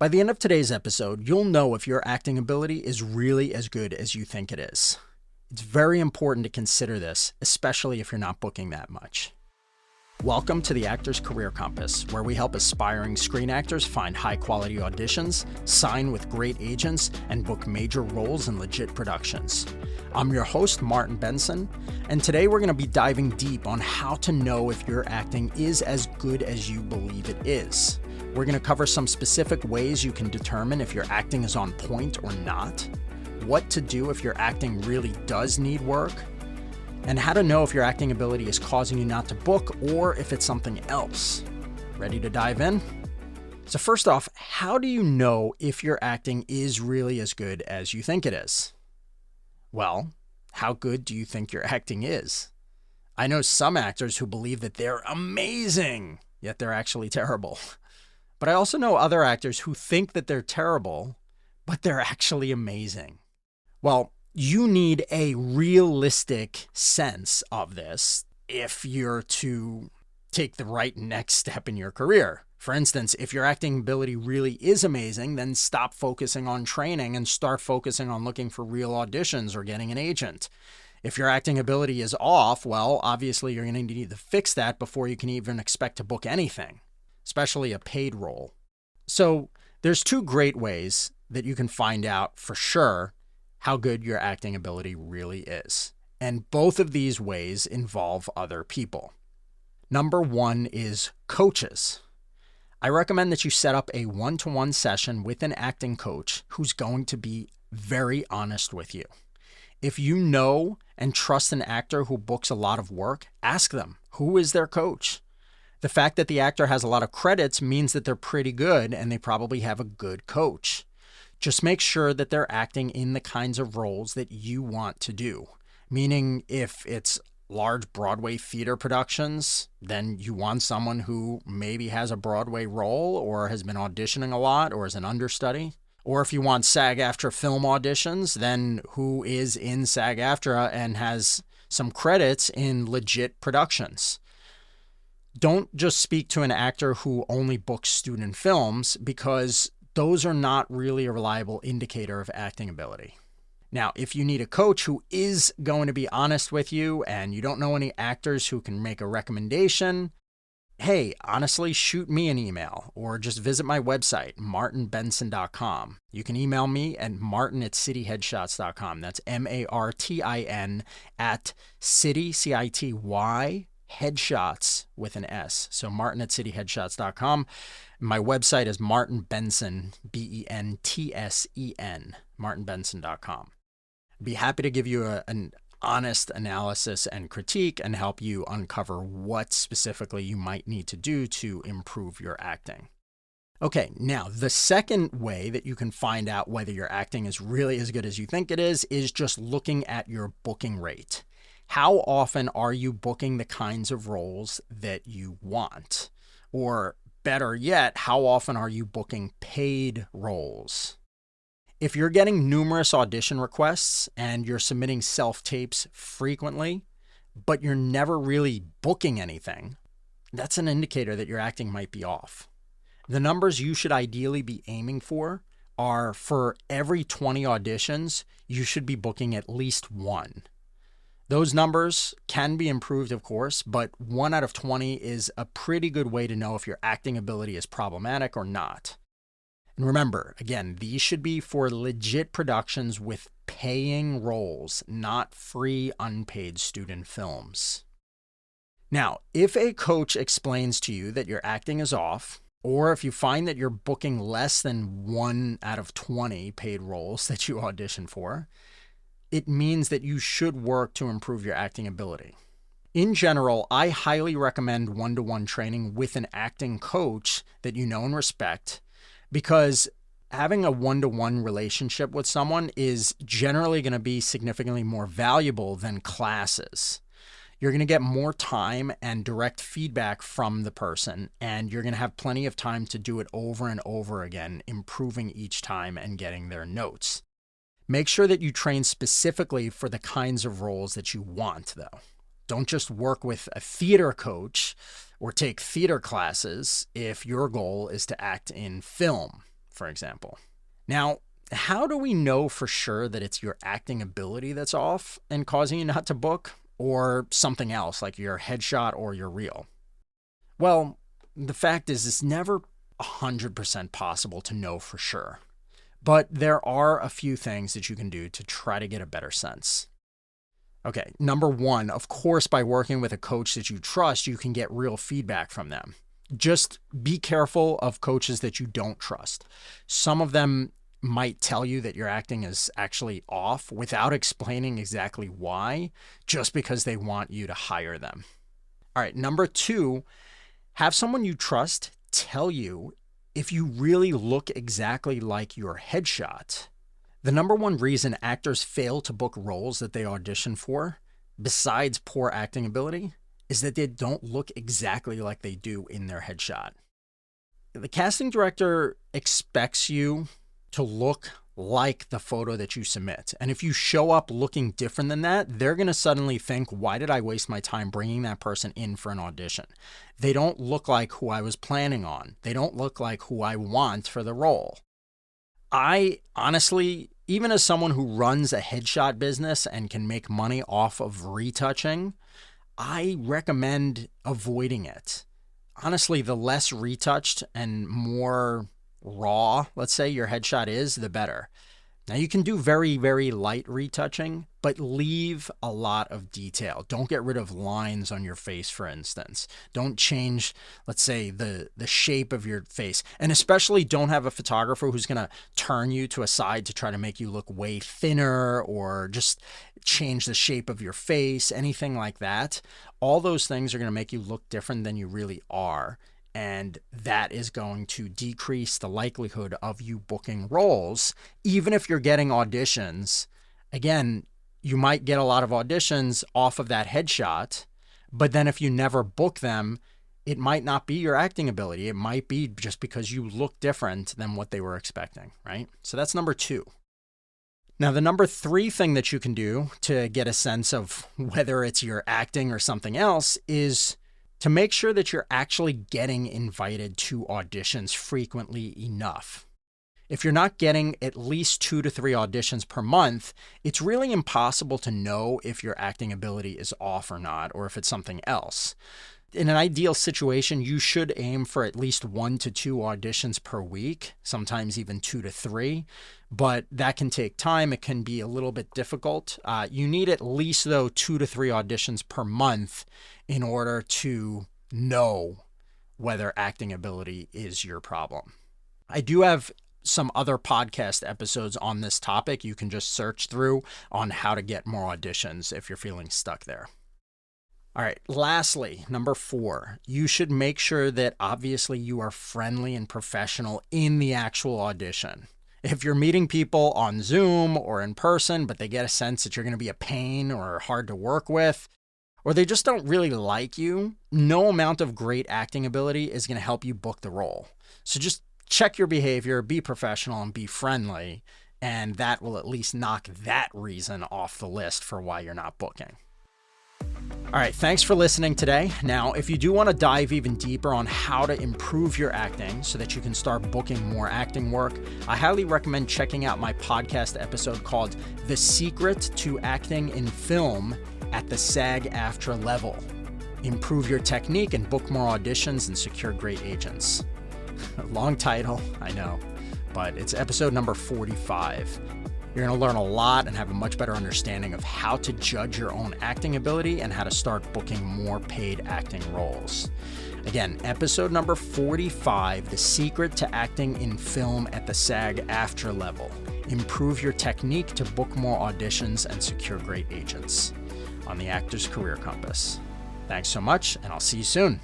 By the end of today's episode, you'll know if your acting ability is really as good as you think it is. It's very important to consider this, especially if you're not booking that much. Welcome to the Actor's Career Compass, where we help aspiring screen actors find high-quality auditions, sign with great agents, and book major roles in legit productions. I'm your host, Martin Benson, and today we're going to be diving deep on how to know if your acting is as good as you believe it is. We're going to cover some specific ways you can determine if your acting is on point or not, what to do if your acting really does need work, and how to know if your acting ability is causing you not to book or if it's something else. Ready to dive in? So first off, how do you know if your acting is really as good as you think it is? Well, how good do you think your acting is? I know some actors who believe that they're amazing, yet they're actually terrible. But I also know other actors who think that they're terrible, but they're actually amazing. Well, you need a realistic sense of this if you're to take the right next step in your career. For instance, if your acting ability really is amazing, then stop focusing on training and start focusing on looking for real auditions or getting an agent. If your acting ability is off, well, obviously you're going to need to fix that before you can even expect to book anything, especially a paid role. So there's two great ways that you can find out for sure how good your acting ability really is. And both of these ways involve other people. Number one is coaches. I recommend that you set up a one-to-one session with an acting coach who's going to be very honest with you. If you know and trust an actor who books a lot of work, ask them, who is their coach? The fact that the actor has a lot of credits means that they're pretty good and they probably have a good coach. Just make sure that they're acting in the kinds of roles that you want to do. Meaning, if it's large Broadway theater productions, then you want someone who maybe has a Broadway role or has been auditioning a lot or is an understudy. Or if you want SAG-AFTRA film auditions, then who is in SAG-AFTRA and has some credits in legit productions. Don't just speak to an actor who only books student films, because those are not really a reliable indicator of acting ability. Now, if you need a coach who is going to be honest with you and you don't know any actors who can make a recommendation, hey, honestly, shoot me an email or just visit my website, martinbenson.com. You can email me at martin@cityheadshots.com. That's MARTIN at city, CITY, headshots with an S. So martin@cityheadshots.com. My website is martinbenson, BENTSEN, martinbenson.com. I'd be happy to give you an honest analysis and critique and help you uncover what specifically you might need to do to improve your acting. Okay, now the second way that you can find out whether your acting is really as good as you think it is just looking at your booking rate. How often are you booking the kinds of roles that you want? Or better yet, how often are you booking paid roles? If you're getting numerous audition requests and you're submitting self-tapes frequently, but you're never really booking anything, that's an indicator that your acting might be off. The numbers you should ideally be aiming for are, for every 20 auditions, you should be booking at least one. Those numbers can be improved, of course, but 1 out of 20 is a pretty good way to know if your acting ability is problematic or not. And remember, again, these should be for legit productions with paying roles, not free, unpaid student films. Now, if a coach explains to you that your acting is off, or if you find that you're booking less than 1 out of 20 paid roles that you audition for, it means that you should work to improve your acting ability. In general, I highly recommend one-to-one training with an acting coach that you know and respect, because having a one-to-one relationship with someone is generally going to be significantly more valuable than classes. You're going to get more time and direct feedback from the person, and you're going to have plenty of time to do it over and over again, improving each time and getting their notes. Make sure that you train specifically for the kinds of roles that you want, though. Don't just work with a theater coach or take theater classes if your goal is to act in film. for example. Now, how do we know for sure that it's your acting ability that's off and causing you not to book, or something else like your headshot or your reel? Well, the fact is it's never 100% possible to know for sure, but there are a few things that you can do to try to get a better sense. Okay, number one, of course, by working with a coach that you trust, you can get real feedback from them. Just be careful of coaches that you don't trust. Some of them might tell you that your acting is actually off without explaining exactly why, just because they want you to hire them. All right, number two, have someone you trust tell you if you really look exactly like your headshot. The number one reason actors fail to book roles that they audition for, besides poor acting ability, is that they don't look exactly like they do in their headshot. The casting director expects you to look like the photo that you submit. And if you show up looking different than that, they're going to suddenly think, why did I waste my time bringing that person in for an audition? They don't look like who I was planning on. They don't look like who I want for the role. I honestly, even as someone who runs a headshot business and can make money off of retouching, I recommend avoiding it. Honestly, the less retouched and more raw, let's say, your headshot is, the better. Now, you can do very, very light retouching, but leave a lot of detail. Don't get rid of lines on your face, for instance. Don't change, let's say, the shape of your face. And especially don't have a photographer who's going to turn you to a side to try to make you look way thinner or just change the shape of your face, anything like that. All those things are going to make you look different than you really are. And that is going to decrease the likelihood of you booking roles, even if you're getting auditions. Again, you might get a lot of auditions off of that headshot, but then if you never book them, it might not be your acting ability. It might be just because you look different than what they were expecting, right? So that's number two. Now, the number three thing that you can do to get a sense of whether it's your acting or something else is to make sure that you're actually getting invited to auditions frequently enough. If you're not getting at least 2 to 3 auditions per month, it's really impossible to know if your acting ability is off or not, or if it's something else. In an ideal situation, you should aim for at least 1 to 2 auditions per week, sometimes even 2 to 3, but that can take time. It can be a little bit difficult. You need at least, though, 2 to 3 auditions per month in order to know whether acting ability is your problem. I do have some other podcast episodes on this topic you can just search through on how to get more auditions if you're feeling stuck there. All right, lastly, number 4, you should make sure that obviously you are friendly and professional in the actual audition. If you're meeting people on Zoom or in person, but they get a sense that you're going to be a pain or hard to work with, or they just don't really like you, no amount of great acting ability is going to help you book the role. So just check your behavior, be professional, and be friendly, and that will at least knock that reason off the list for why you're not booking. All right, thanks for listening today. Now, if you do want to dive even deeper on how to improve your acting so that you can start booking more acting work, I highly recommend checking out my podcast episode called The Secret to Acting in Film at the SAG-AFTRA Level. Improve your technique and book more auditions and secure great agents. Long title, I know, but it's episode number 45. You're going to learn a lot and have a much better understanding of how to judge your own acting ability and how to start booking more paid acting roles. Again, episode number 45, The Secret to Acting in Film at the SAG-AFTRA Level. Improve your technique to book more auditions and secure great agents on the Actor's Career Compass. Thanks so much, and I'll see you soon.